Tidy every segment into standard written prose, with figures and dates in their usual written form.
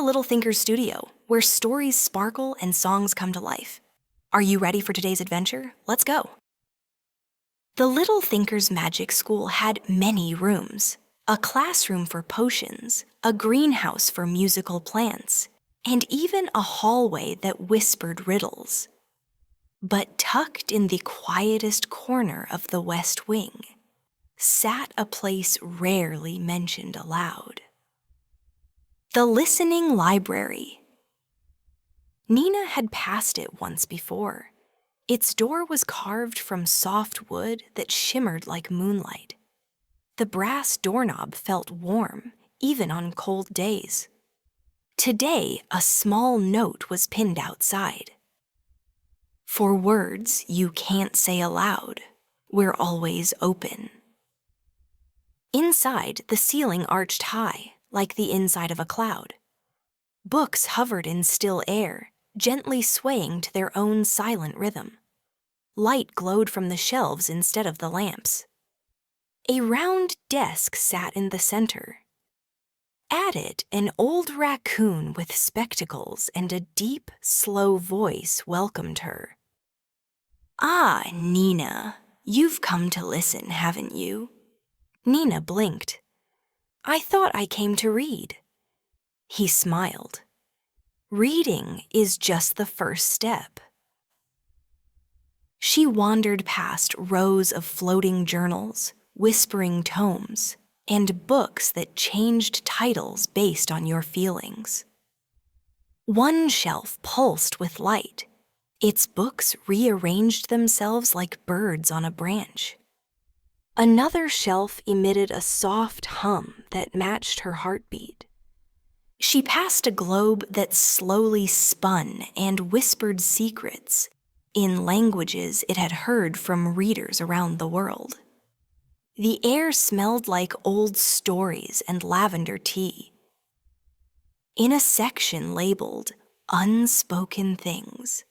to Little Thinker's studio, where stories sparkle and songs come to life. Are you ready for today's adventure? Let's go. The Little Thinker's Magic School had many rooms. A classroom for potions, a greenhouse for musical plants, and even a hallway that whispered riddles. But tucked in the quietest corner of the West Wing sat a place rarely mentioned aloud. The Listening Library. Nina had passed it once before. Its door was carved from soft wood that shimmered like moonlight. The brass doorknob felt warm, even on cold days. Today, a small note was pinned outside. For words you can't say aloud, we're always open. Inside, the ceiling arched high, like the inside of a cloud. Books hovered in still air, gently swaying to their own silent rhythm. Light glowed from the shelves instead of the lamps. A round desk sat in the center. At it, an old raccoon with spectacles and a deep, slow voice welcomed her. "Ah, Nina, you've come to listen, haven't you?" Nina blinked. "I thought I came to read." He smiled. "Reading is just the first step." She wandered past rows of floating journals, whispering tomes, and books that changed titles based on your feelings. One shelf pulsed with light. Its books rearranged themselves like birds on a branch. Another shelf emitted a soft hum that matched her heartbeat. She passed a globe that slowly spun and whispered secrets in languages it had heard from readers around the world. The air smelled like old stories and lavender tea. In a section labeled Unspoken Things,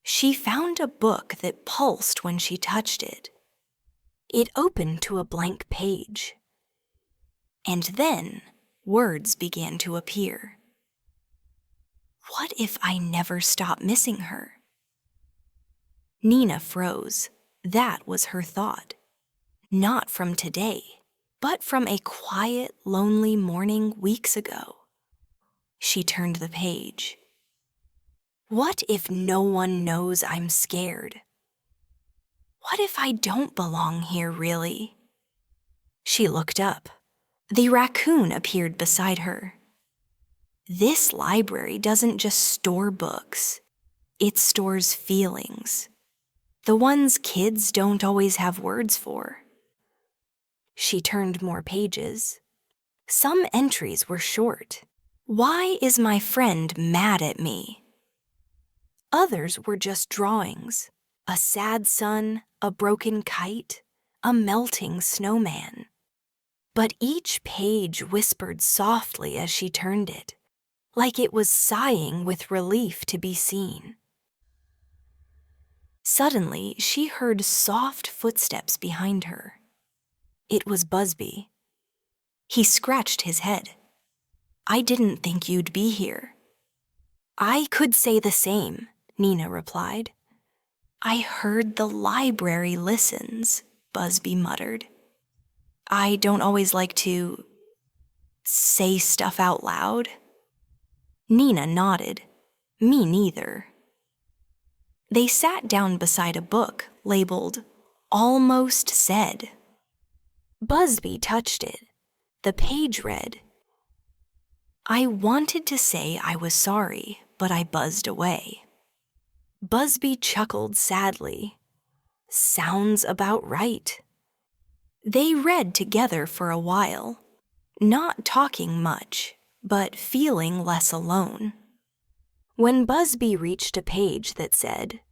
she found a book that pulsed when she touched it. It opened to a blank page. And then words began to appear. What if I never stop missing her? Nina froze. That was her thought. Not from today, but from a quiet, lonely morning weeks ago. She turned the page. What if no one knows I'm scared? What if I don't belong here, really? She looked up. The raccoon appeared beside her. This library doesn't just store books. It stores feelings. The ones kids don't always have words for. She turned more pages. Some entries were short. Why is my friend mad at me? Others were just drawings. A sad sun, a broken kite, a melting snowman. But each page whispered softly as she turned it, like it was sighing with relief to be seen. Suddenly, she heard soft footsteps behind her. It was Busby. He scratched his head. "I didn't think you'd be here." "I could say the same," Nina replied. "I heard the library listens," Busby muttered. "I don't always like to say stuff out loud." Nina nodded. "Me neither." They sat down beside a book labeled Almost Said. Busby touched it. The page read, "I wanted to say I was sorry, but I buzzed away." Busby chuckled sadly. "Sounds about right." They read together for a while, not talking much, but feeling less alone. When Busby reached a page that said,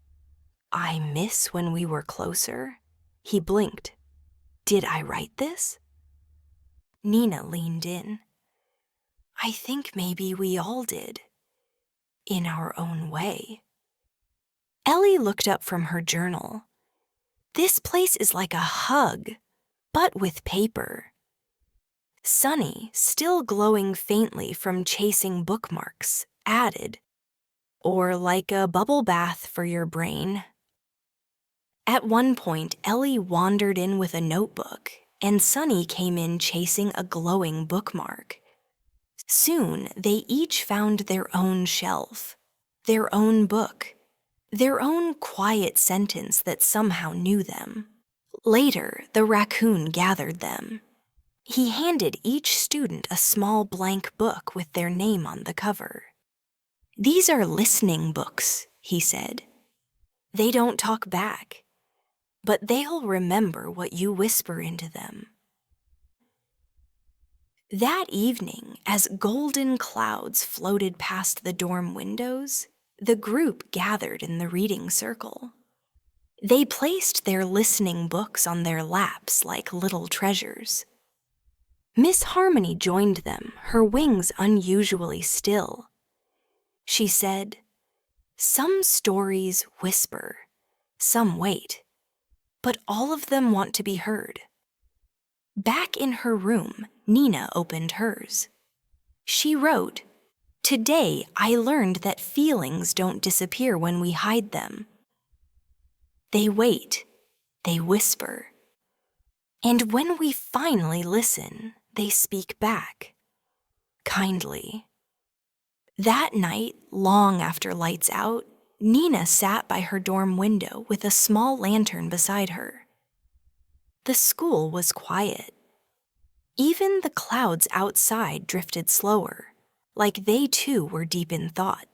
"I miss when we were closer," he blinked. "Did I write this?" Nina leaned in. "I think maybe we all did, in our own way." Ellie looked up from her journal. "This place is like a hug, but with paper." Sunny, still glowing faintly from chasing bookmarks, added, "Or like a bubble bath for your brain." At one point, Ellie wandered in with a notebook, and Sunny came in chasing a glowing bookmark. Soon, they each found their own shelf, their own book, their own quiet sentence that somehow knew them. Later, the raccoon gathered them. He handed each student a small blank book with their name on the cover. "These are listening books," he said. "They don't talk back, but they'll remember what you whisper into them." That evening, as golden clouds floated past the dorm windows, the group gathered in the reading circle. They placed their listening books on their laps like little treasures. Miss Harmony joined them, her wings unusually still. She said, "Some stories whisper, some wait, but all of them want to be heard." Back in her room, Nina opened hers. She wrote, "Today I learned that feelings don't disappear when we hide them. They wait, they whisper. And when we finally listen, they speak back, kindly." That night, long after lights out, Nina sat by her dorm window with a small lantern beside her. The school was quiet. Even the clouds outside drifted slower, like they too were deep in thought.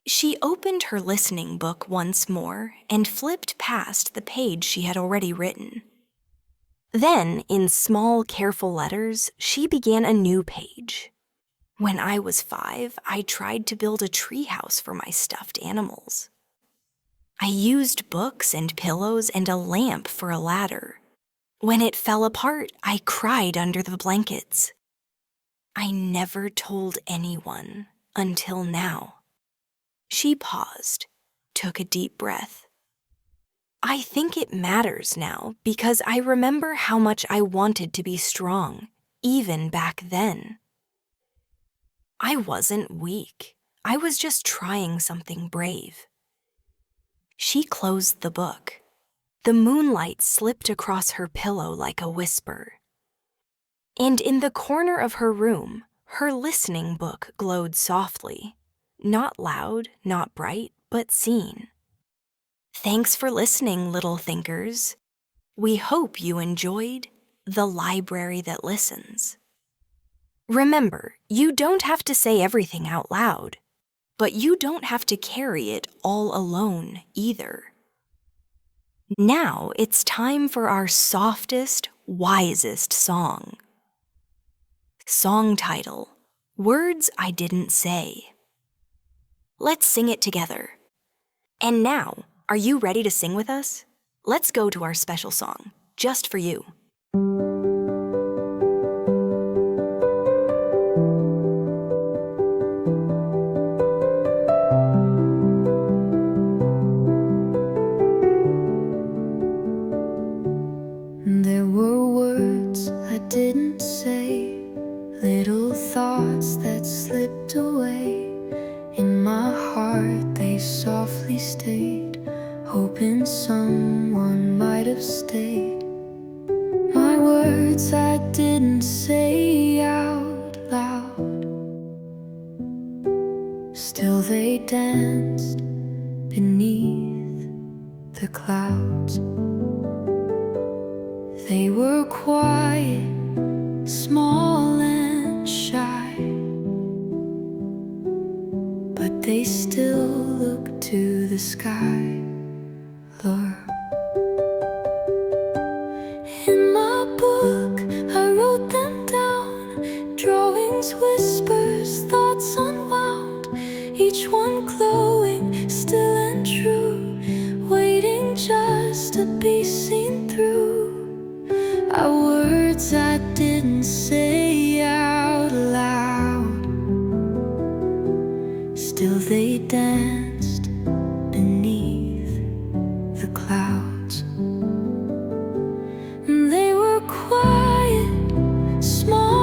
She opened her listening book once more and flipped past the page she had already written. Then, in small, careful letters, she began a new page. "When I was 5, I tried to build a treehouse for my stuffed animals. I used books and pillows and a lamp for a ladder. When it fell apart, I cried under the blankets. I never told anyone until now." She paused, took a deep breath. "I think it matters now because I remember how much I wanted to be strong, even back then. I wasn't weak. I was just trying something brave." She closed the book. The moonlight slipped across her pillow like a whisper. And in the corner of her room, her listening book glowed softly. Not loud, not bright, but seen. Thanks for listening, little thinkers. We hope you enjoyed The Library That Listens. Remember, you don't have to say everything out loud, but you don't have to carry it all alone either. Now it's time for our softest, wisest song. Song title, Words I Didn't Say. Let's sing it together. And now, are you ready to sing with us? Let's go to our special song, just for you. There were words I didn't say, little thoughts that slipped away. In my heart they softly stayed, hoping someone might have stayed. My words I didn't say out loud, still they danced beneath the clouds. They were quiet, small and shy, but they still look to the sky, Lord. In my book I wrote them down, drawings, whispers, thoughts unwound, each one glowing, still and true, waiting just to be seen through. Our words I didn't say out loud, still they danced beneath the clouds. And they were quiet, small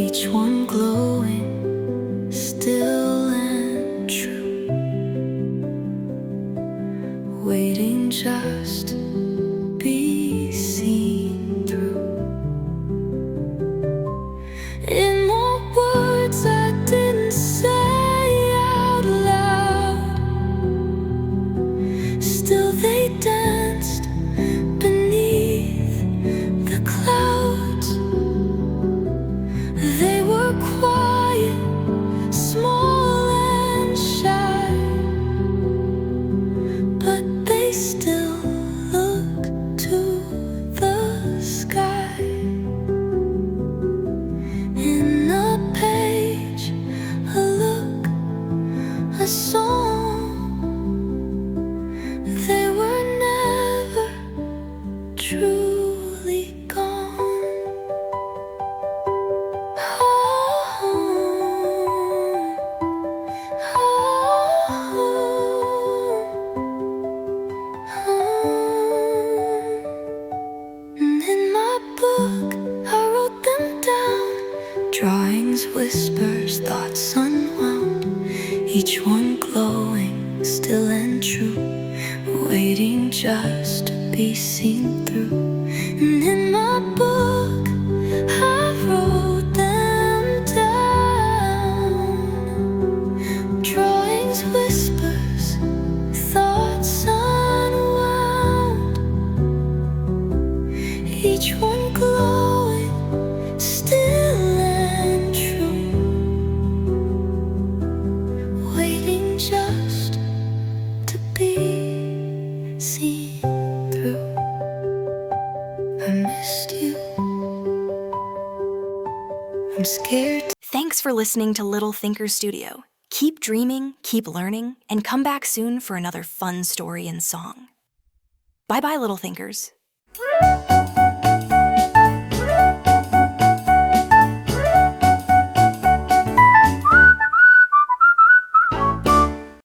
each one glowing, still and true, waiting just to be seen through. In the words I didn't say out loud, still they danced beneath the clouds. They were quiet, small and shy, but they still looked to the sky. In a page, a look, a song. They were never truly gone. And in my book, I wrote them down. Drawings, whispers, thoughts unwound, each one glowing, still and true, waiting just to be seen through. And in my book, I wrote them down. Drawings, whispers, thoughts unwound, each one glowing, still and true, waiting just to be seen through. I missed you. I'm scared. Thanks for listening to Little Thinker Studio. Keep dreaming, keep learning, and come back soon for another fun story and song. Bye-bye, Little Thinkers.